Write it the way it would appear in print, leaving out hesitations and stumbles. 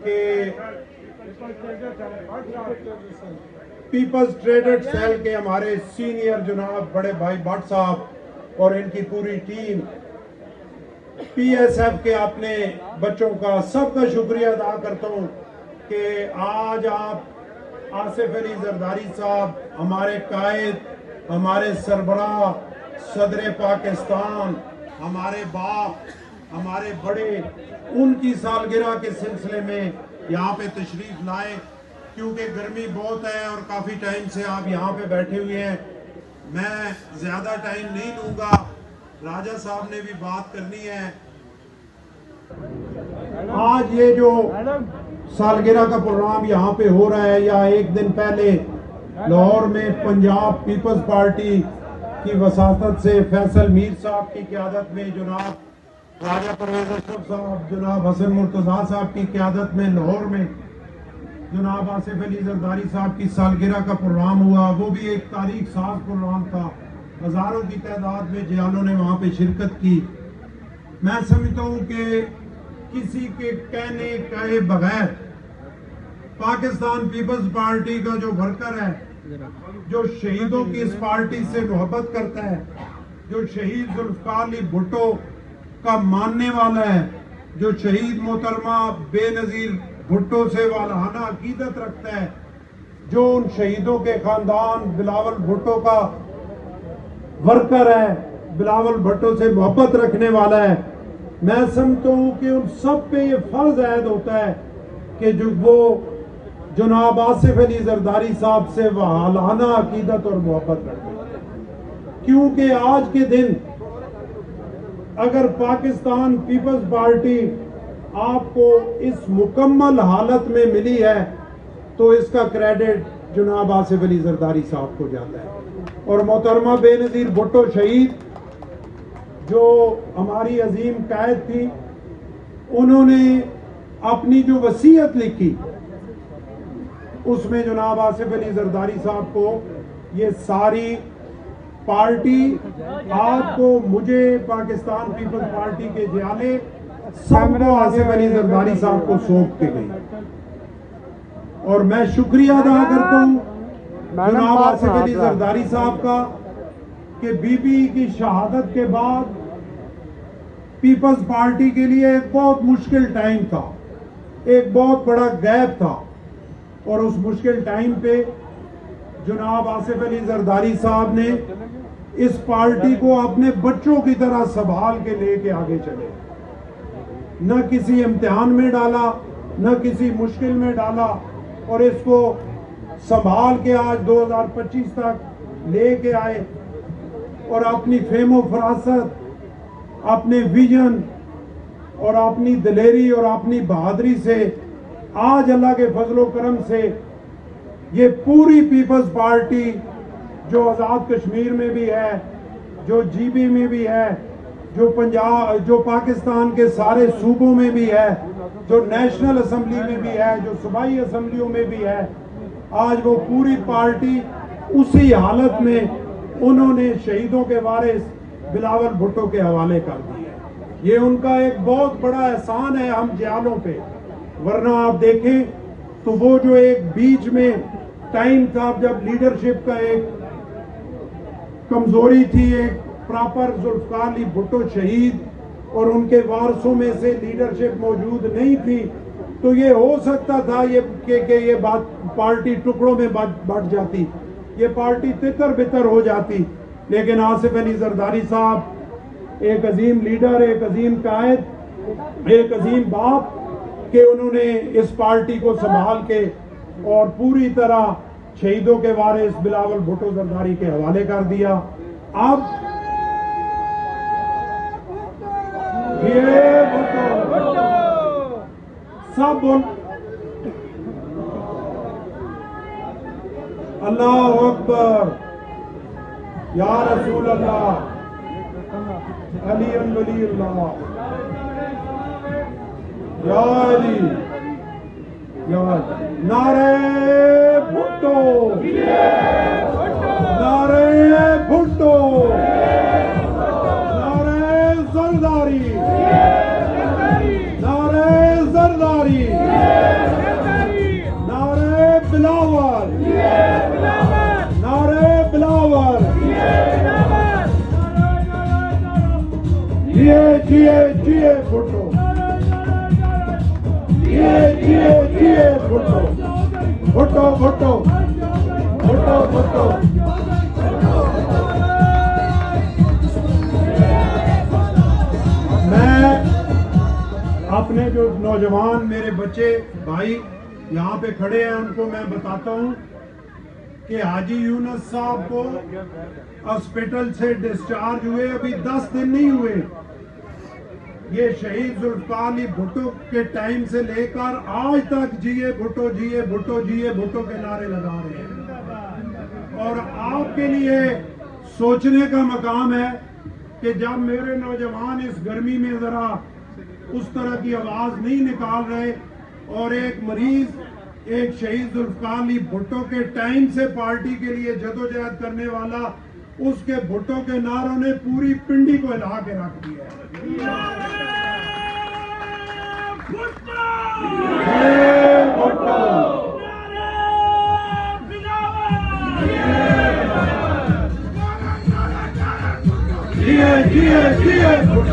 कि peoples traded cell के हमारे सीनियर जनाब बड़े भाई भट्ट साहब और इनकी पूरी टीम, पीएसएफ के अपने बच्चों का सबका शुक्रिया अदा करता हूँ कि आज आप आसिफ अली जरदारी साहब, हमारे कायद, हमारे सरबराह, सदर पाकिस्तान, हमारे बाप, हमारे बड़े, उनकी सालगिरह के सिलसिले में यहाँ पे तशरीफ लाए। क्योंकि गर्मी बहुत है और काफ़ी टाइम से आप यहाँ पे बैठे हुए हैं, मैं ज़्यादा टाइम नहीं लूँगा। राजा साहब ने भी बात करनी है। आज ये जो सालगिरह का प्रोग्राम यहाँ पे हो रहा है, या एक दिन पहले लाहौर में पंजाब पीपल्स पार्टी की वसातत से फैसल मीर साहब की क़यादत में, जनाब राजा परवेज अशरफ साहब, जनाब हसन मुर्तज़ा साहब की क़यादत में लाहौर में जनाब आसिफ अली जरदारी साहब की सालगिरह का प्रोग्राम हुआ। वो भी एक तारीख साज प्रोग्राम था। हजारों की तादाद में जियालों ने वहाँ पे शिरकत की। मैं समझता हूँ कि किसी के कहने कहे बगैर पाकिस्तान पीपल्स पार्टी का जो वर्कर है, जो शहीदों की इस पार्टी से मोहब्बत करता है, जो शहीद जुल्फकार अली भुट्टो का मानने वाला है, जो शहीद मोहतरमा बेनजीर भुट्टो से वालाना अकीदत रखता है, जो उन शहीदों के खानदान बिलावल भुट्टो का वर्कर है, बिलावल भुट्टो से मोहब्बत रखने वाला है, मैं समझता हूँ कि उन सब पे ये फर्ज ऐद होता है कि जो वो जनाब आसिफ अली जरदारी साहब से वालाना अकीदत और मोहब्बत रखते हैं। क्योंकि आज के दिन अगर पाकिस्तान पीपल्स पार्टी आपको इस मुकम्मल हालत में मिली है तो इसका क्रेडिट जनाब आसिफ अली जरदारी साहब को जाता है। और मोहतरमा बेनजीर भुट्टो शहीद, जो हमारी अजीम कायद थी, उन्होंने अपनी जो वसीयत लिखी उसमें जनाब आसिफ अली जरदारी साहब को ये सारी पार्टी, आपको, मुझे, पाकिस्तान पीपल्स पार्टी के जियाले, सबको आसिफ अली जरदारी साहब को सौंप के गई। और मैं शुक्रिया अदा करता हूँ जनाब आसिफ अली जरदारी साहब का कि बीबी की शहादत के बाद पीपल्स पार्टी के लिए एक बहुत मुश्किल टाइम था, एक बहुत बड़ा गैप था, और उस मुश्किल टाइम पे जनाब आसिफ अली जरदारी साहब ने इस पार्टी को अपने बच्चों की तरह संभाल के लेके आगे चले। न किसी इम्तिहान में डाला, न किसी मुश्किल में डाला, और इसको संभाल के आज 2025 तक लेके आए। और अपनी फेमो फरासत, अपने विजन और अपनी दिलेरी और अपनी बहादुरी से आज अल्लाह के फजलो करम से ये पूरी पीपल्स पार्टी, जो आज़ाद कश्मीर में भी है, जो जीबी में भी है, जो पंजाब, जो पाकिस्तान के सारे सूबों में भी है, जो नेशनल असम्बली में भी है, जो सूबाई असम्बलियों में भी है, आज वो पूरी पार्टी उसी हालत में उन्होंने शहीदों के वारिस बिलावल भुट्टो के हवाले कर दिए। ये उनका एक बहुत बड़ा एहसान है हम जियालों पे। वरना आप देखें तो वो जो एक बीच में टाइम था जब लीडरशिप का एक कमजोरी थी, एक प्रॉपर जुल्फकार अली भुट्टो शहीद और उनके वारसों में से लीडरशिप मौजूद नहीं थी, तो ये हो सकता था ये कि ये बात पार्टी टुकड़ों में बट जाती, ये पार्टी तितर बितर हो जाती। लेकिन आसिफ अली जरदारी साहब एक अजीम लीडर, एक अजीम कायद, एक अजीम बाप के उन्होंने इस पार्टी को संभाल के और पूरी तरह शहीदों के वारिस बिलावल भुट्टो जरदारी के हवाले कर दिया। अब ये सब बोल अल्लाह अकबर, या रसूल अल्लाह, अली वली अल्लाह, या अली, या नारे भुट्टो, नारे भुट्टो, नारे जरदारी, नारे जरदारी। जिए भुट्टो, भुट्टो भुट्टो, भुट्टो भुट्टो। मैं अपने जो नौजवान मेरे बच्चे भाई यहाँ पे खड़े हैं उनको मैं बताता हूँ कि हाजी यूनुस साहब को हॉस्पिटल से डिस्चार्ज हुए अभी 10 दिन नहीं हुए। ये शहीद जुल्फकार अली भुट्टो के टाइम से लेकर आज तक जिए भुट्टो, जिए भुट्टो, जिए भुट्टो के नारे लगा रहे हैं। और आपके लिए सोचने का मकाम है कि जब मेरे नौजवान इस गर्मी में जरा उस तरह की आवाज नहीं निकाल रहे और एक मरीज एक शहीद जुल्फकार अली भुट्टो के टाइम से पार्टी के लिए जदोजहद करने वाला उसके भुट्टो के नारों ने पूरी पिंडी को हिला के रख दिया है। जिए जिए जिए जिए।